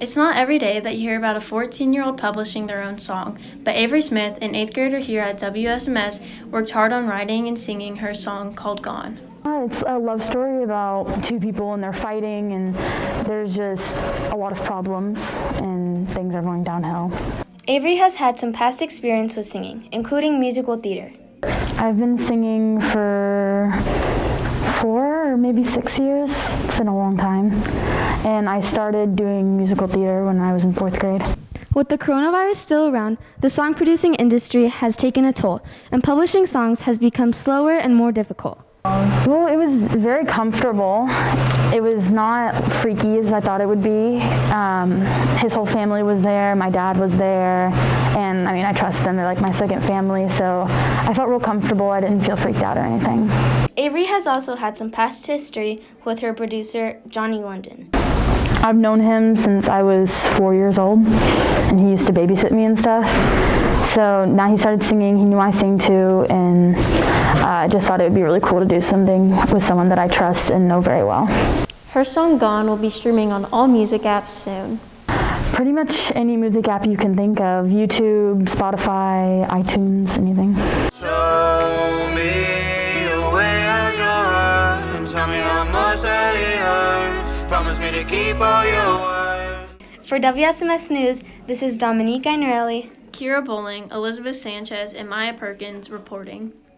It's not every day that you hear about a 14-year-old publishing their own song, but Avery Smith, an 8th grader here at WSMS, worked hard on writing and singing her song called Gone. It's a love story about two people and they're fighting and there's just a lot of problems and things are going downhill. Avery has had some past experience with singing, including musical theater. I've been singing for 4 or maybe 6 years. It's been a long time. And I started doing musical theater when I was in 4th grade. With the coronavirus still around, the song producing industry has taken a toll, and publishing songs has become slower and more difficult. Well, it was very comfortable. It was not freaky as I thought it would be. His whole family was there, my dad was there, and I mean, I trust them. They're like my second family, so I felt real comfortable. I didn't feel freaked out or anything. Avery has also had some past history with her producer, Johnny London. I've known him since I was 4 years old, and he used to babysit me and stuff. So now he started singing, he knew I sing too, and I just thought it would be really cool to do something with someone that I trust and know very well. Her song Gone will be streaming on all music apps soon. Pretty much any music app you can think of, YouTube, Spotify, iTunes, anything. Show me a way out your heart and tell me how much that it hurts. Promise me to keep all your words. For WSMS News, this is Dominique Iannarelli, KEIRA Bowling, Elizabeth Sanchez, and Maya Perkins reporting.